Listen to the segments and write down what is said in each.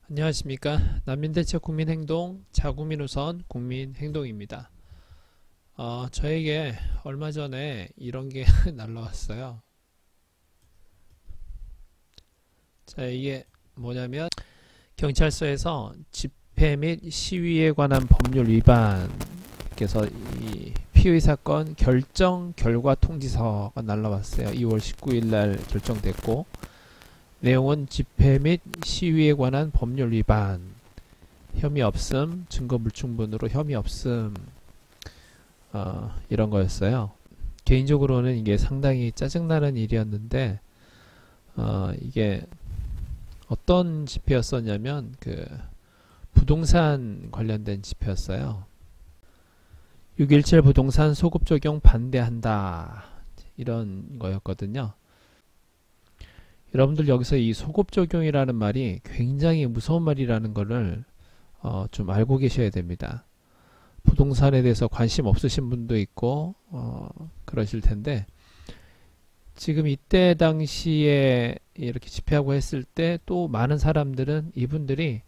안녕하십니까. 난민대책 국민행동 자국민우선 국민행동입니다. 저에게 얼마 전에 이런 게 날라왔어요. 자, 이게 뭐냐면 경찰서에서 집회 및 시위에 관한 법률 위반, 그래서 이 피의 사건 결정 결과 통지서가 날라왔어요. 2월 19일 날 결정됐고, 내용은 집회 및 시위에 관한 법률 위반, 혐의 없음, 증거 불충분으로 혐의 없음, 이런 거였어요. 개인적으로는 이게 상당히 짜증나는 일이었는데, 이게 어떤 집회였었냐면 부동산 관련된 집회였어요. 6.17 부동산 소급 적용 반대한다, 이런 거였거든요. 여러분들 여기서 이 소급 적용이라는 말이 굉장히 무서운 말이라는 거를 좀 알고 계셔야 됩니다. 부동산에 대해서 관심 없으신 분도 있고 그러실 텐데, 지금 이때 당시에 이렇게 집회하고 했을 때 또 많은 사람들은 이분들이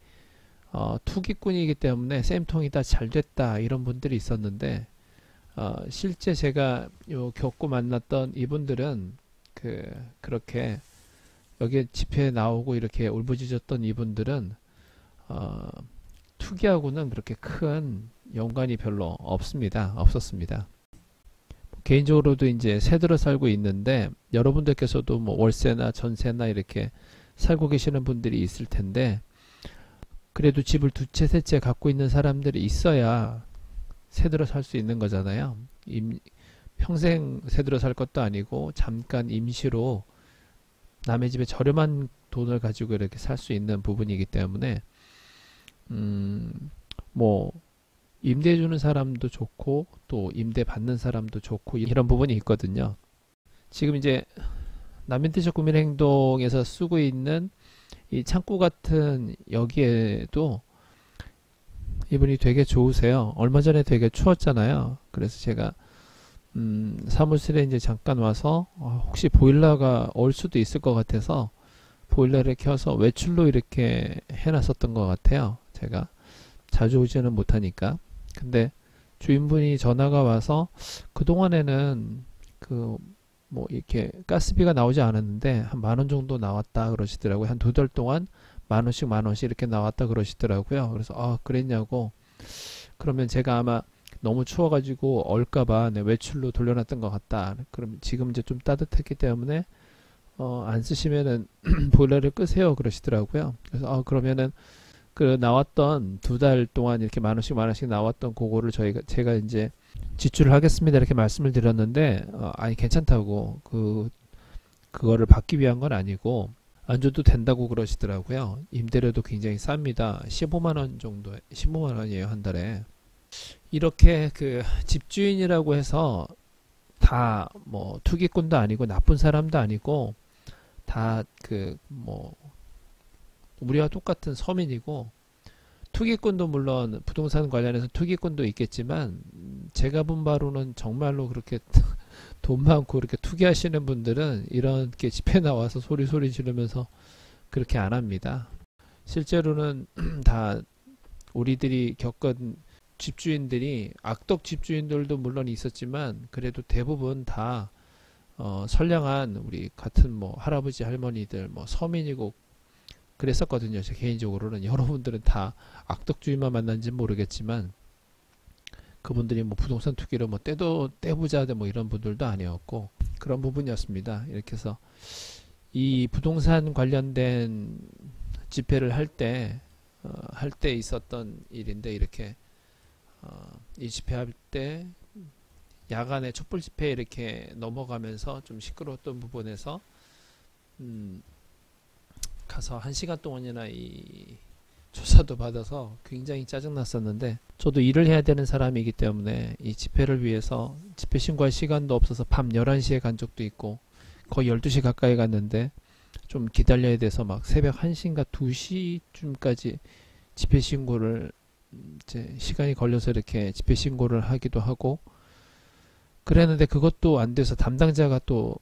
투기꾼이기 때문에 쌤통이 다 잘 됐다, 이런 분들이 있었는데, 실제 제가 겪고 만났던 이분들은 그렇게 여기에 집회에 나오고 이렇게 울부짖었던 이분들은 투기하고는 그렇게 큰 연관이 별로 없었습니다. 개인적으로도 이제 새들어 살고 있는데, 여러분들께서도 뭐 월세나 전세나 이렇게 살고 계시는 분들이 있을 텐데, 그래도 집을 두 채, 세 채 갖고 있는 사람들이 있어야 새들어 살 수 있는 거잖아요. 평생 새들어 살 것도 아니고 잠깐 임시로 남의 집에 저렴한 돈을 가지고 이렇게 살 수 있는 부분이기 때문에 뭐 임대 주는 사람도 좋고 또 임대 받는 사람도 좋고 이런 부분이 있거든요. 지금 이제 난민대책 국민행동에서 쓰고 있는 이 창구 같은 여기에도 이분이 되게 좋으세요. 얼마 전에 되게 추웠잖아요. 그래서 제가 사무실에 이제 잠깐 와서 혹시 보일러가 올 수도 있을 것 같아서 보일러를 켜서 외출로 이렇게 해놨었던 것 같아요. 제가 자주 오지는 못하니까. 근데 주인분이 전화가 와서 그동안에는 뭐 이렇게 가스비가 나오지 않았는데 한 10,000원 정도 나왔다 그러시더라고요. 한 2달 동안 10,000원씩 이렇게 나왔다 그러시더라고요. 그래서 그랬냐고. 그러면 제가 아마 너무 추워가지고 얼까봐 외출로 돌려놨던 것 같다. 그럼 지금 이제 좀 따뜻했기 때문에 안 쓰시면은 보일러를 끄세요 그러시더라고요. 그래서 그러면은 나왔던 2달 동안 이렇게 10,000원씩 나왔던 그거를 제가 이제 지출을 하겠습니다, 이렇게 말씀을 드렸는데 아니 괜찮다고, 그거를 받기 위한 건 아니고 안 줘도 된다고 그러시더라고요. 임대료도 굉장히 쌉니다. 15만원 정도, 15만원이에요 한 달에. 이렇게 집주인이라고 해서 다 뭐 투기꾼도 아니고 나쁜 사람도 아니고 다 뭐 우리와 똑같은 서민이고, 투기꾼도 물론 부동산 관련해서 투기꾼도 있겠지만 제가 본 바로는 정말로 그렇게 돈 많고 그렇게 투기하시는 분들은 이렇게 집회 나와서 소리 지르면서 그렇게 안 합니다. 실제로는 다 우리들이 겪은 집주인들이, 악덕 집주인들도 물론 있었지만 그래도 대부분 다 선량한 우리 같은 뭐 할아버지 할머니들, 뭐 서민이고 그랬었거든요. 제 개인적으로는. 여러분들은 다 악덕주의만 만난지는 모르겠지만 그분들이 뭐 부동산 투기로 뭐 떼부자들 뭐 이런 분들도 아니었고 그런 부분이었습니다. 이렇게 해서 이 부동산 관련된 집회를 할 때 있었던 일인데, 이렇게 이 집회할 때 야간에 촛불 집회 이렇게 넘어가면서 좀 시끄러웠던 부분에서 가서 1시간 동안이나 이 조사도 받아서 굉장히 짜증났었는데, 저도 일을 해야 되는 사람이기 때문에 이 집회를 위해서 집회 신고할 시간도 없어서 밤 11시에 간 적도 있고 거의 12시 가까이 갔는데 좀 기다려야 돼서 막 새벽 1시인가 2시쯤까지 집회 신고를 이제 시간이 걸려서 이렇게 집회 신고를 하기도 하고 그랬는데, 그것도 안 돼서 담당자가 또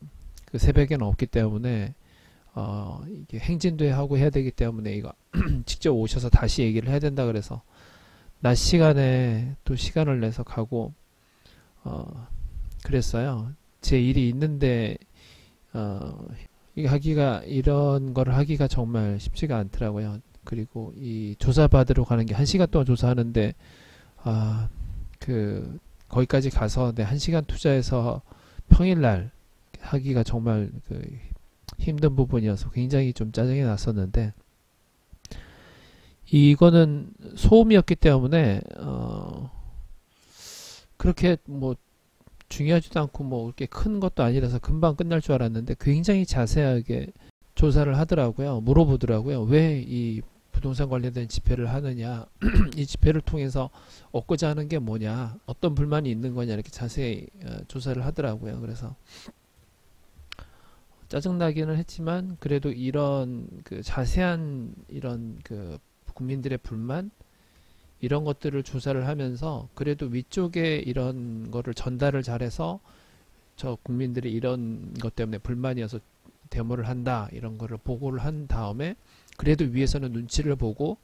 그 새벽에는 없기 때문에 이게 행진도 하고 해야 되기 때문에 이거 직접 오셔서 다시 얘기를 해야 된다 그래서 낮 시간에 또 시간을 내서 가고 그랬어요. 제 일이 있는데 이런 거를 하기가 정말 쉽지가 않더라고요. 그리고 이 조사받으러 가는 게 1시간 동안 조사하는데 거기까지 가서 내 1시간 투자해서 평일날 하기가 정말 힘든 부분이어서 굉장히 좀 짜증이 났었는데, 이거는 소음이었기 때문에 그렇게 뭐 중요하지도 않고 뭐 그렇게 큰 것도 아니라서 금방 끝날 줄 알았는데 굉장히 자세하게 조사를 하더라고요. 물어보더라고요. 왜 이 부동산 관련된 집회를 하느냐, 이 집회를 통해서 얻고자 하는 게 뭐냐, 어떤 불만이 있는 거냐, 이렇게 자세히 조사를 하더라고요. 그래서 짜증나기는 했지만 그래도 이런 자세한 이런 국민들의 불만 이런 것들을 조사를 하면서 그래도 위쪽에 이런 거를 전달을 잘해서 저 국민들이 이런 것 때문에 불만이어서 데모를 한다 이런 거를 보고를 한 다음에 그래도 위에서는 눈치를 보고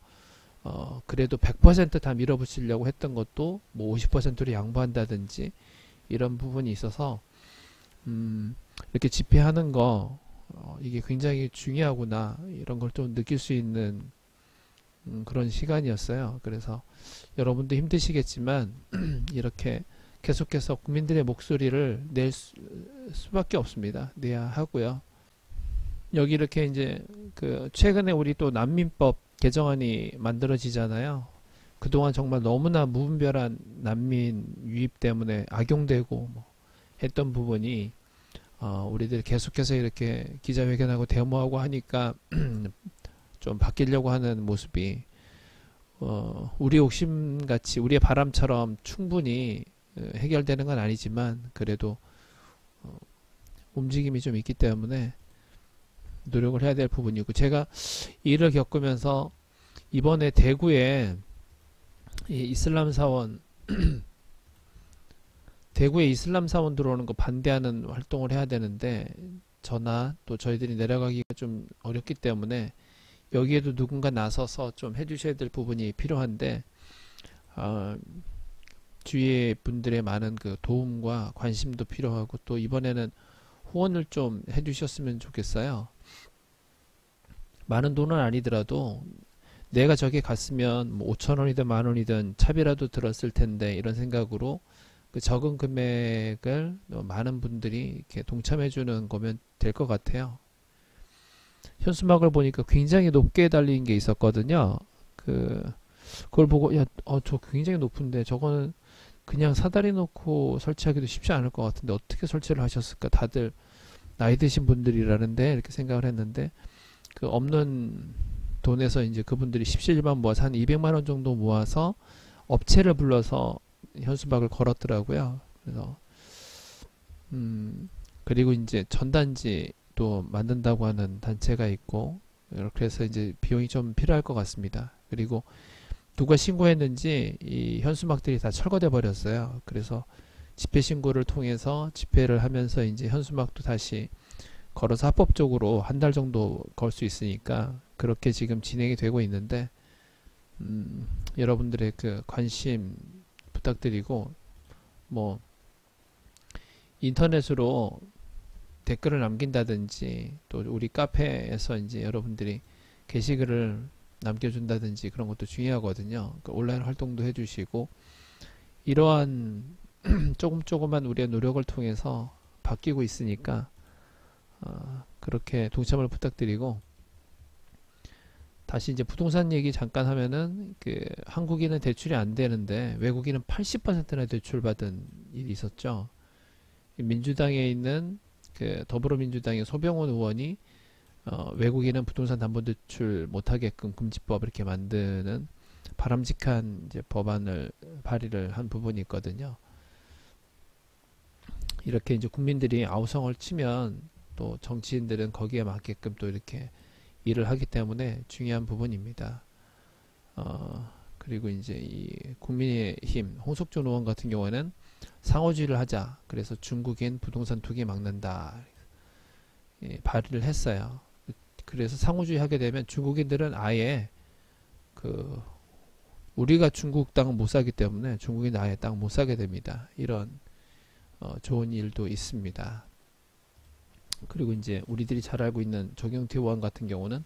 그래도 100% 다 밀어붙이려고 했던 것도 뭐 50%로 양보한다든지 이런 부분이 있어서 이렇게 집회하는 거 이게 굉장히 중요하구나 이런 걸 좀 느낄 수 있는 그런 시간이었어요. 그래서 여러분도 힘드시겠지만 이렇게 계속해서 국민들의 목소리를 낼 수밖에 없습니다. 내야 하고요. 여기 이렇게 이제 최근에 우리 또 난민법 개정안이 만들어지잖아요. 그동안 정말 너무나 무분별한 난민 유입 때문에 악용되고 뭐 했던 부분이 우리들 계속해서 이렇게 기자회견하고 데모하고 하니까 좀 바뀌려고 하는 모습이 우리 욕심같이 우리의 바람처럼 충분히 해결되는 건 아니지만 그래도 움직임이 좀 있기 때문에 노력을 해야 될 부분이고, 제가 일을 겪으면서 이번에 대구에 이 이슬람 사원 대구에 이슬람 사원 들어오는 거 반대하는 활동을 해야 되는데 저나 또 저희들이 내려가기가 좀 어렵기 때문에 여기에도 누군가 나서서 좀 해주셔야 될 부분이 필요한데 주위의 분들의 많은 도움과 관심도 필요하고 또 이번에는 후원을 좀 해주셨으면 좋겠어요. 많은 돈은 아니더라도 내가 저기 갔으면 뭐 5,000원이든 10,000원이든 차비라도 들었을 텐데 이런 생각으로 적은 금액을 많은 분들이 이렇게 동참해 주는 거면 될 것 같아요. 현수막을 보니까 굉장히 높게 달린 게 있었거든요. 그걸 보고 저 굉장히 높은데 저거는 그냥 사다리 놓고 설치하기도 쉽지 않을 것 같은데 어떻게 설치를 하셨을까? 다들 나이 드신 분들이라는데 이렇게 생각을 했는데 없는 돈에서 이제 그분들이 십시일반 모아서 한 200만 원 정도 모아서 업체를 불러서 현수막을 걸었더라고요. 그래서 그리고 이제 전단지도 만든다고 하는 단체가 있고 그래서 이제 비용이 좀 필요할 것 같습니다. 그리고 누가 신고했는지 이 현수막들이 다 철거돼 버렸어요. 그래서 집회 신고를 통해서 집회를 하면서 이제 현수막도 다시 걸어서 합법적으로 한 달 정도 걸 수 있으니까 그렇게 지금 진행이 되고 있는데 여러분들의 관심 부탁드리고 뭐 인터넷으로 댓글을 남긴다든지 또 우리 카페에서 이제 여러분들이 게시글을 남겨준다든지 그런 것도 중요하거든요. 온라인 활동도 해주시고 이러한 조금만 우리의 노력을 통해서 바뀌고 있으니까 그렇게 동참을 부탁드리고, 다시 이제 부동산 얘기 잠깐 하면은 한국인은 대출이 안 되는데 외국인은 80%나 대출받은 일이 있었죠. 민주당에 있는 더불어민주당의 소병원 의원이 외국인은 부동산 담보대출 못하게끔 금지법 이렇게 만드는 바람직한 이제 법안을 발의를 한 부분이 있거든요. 이렇게 이제 국민들이 아우성을 치면 또 정치인들은 거기에 맞게끔 또 이렇게 일을 하기 때문에 중요한 부분입니다. 그리고 이제 이 국민의힘 홍석준 의원 같은 경우에는 상호주의를 하자. 그래서 중국인 부동산 투기 막는다. 발의를 했어요. 그래서 상호주의 하게 되면 중국인들은 아예 그 우리가 중국 땅을 못 사기 때문에 중국인 아예 땅 못 사게 됩니다. 이런 좋은 일도 있습니다. 그리고 이제 우리들이 잘 알고 있는 조경태 의원 같은 경우는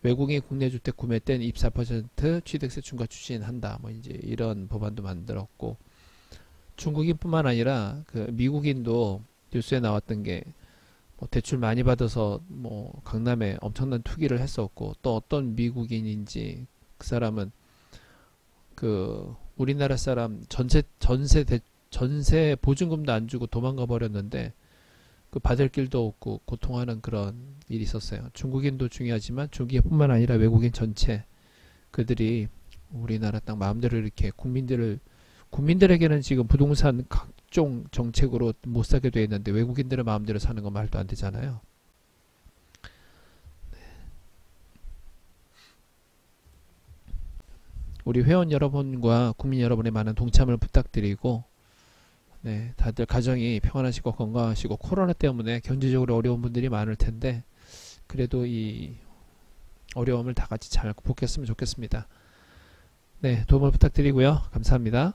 외국인 국내 주택 구매 때는 24% 취득세 중과 추진한다. 뭐 이제 이런 법안도 만들었고, 중국인뿐만 아니라 그 미국인도 뉴스에 나왔던 게 뭐 대출 많이 받아서 뭐 강남에 엄청난 투기를 했었고, 또 어떤 미국인인지 그 사람은 그 우리나라 사람 전세 보증금도 안 주고 도망가 버렸는데 그 받을 길도 없고 고통하는 그런 일이 있었어요. 중국인도 중요하지만 중국인뿐만 아니라 외국인 전체 그들이 우리나라 땅 마음대로 이렇게 국민들에게는 지금 부동산 각종 정책으로 못 사게 돼 있는데 외국인들은 마음대로 사는 건 말도 안 되잖아요. 우리 회원 여러분과 국민 여러분의 많은 동참을 부탁드리고, 네, 다들 가정이 평안하시고 건강하시고, 코로나 때문에 경제적으로 어려운 분들이 많을 텐데 그래도 이 어려움을 다 같이 잘 극복했으면 좋겠습니다. 네, 도움을 부탁드리고요. 감사합니다.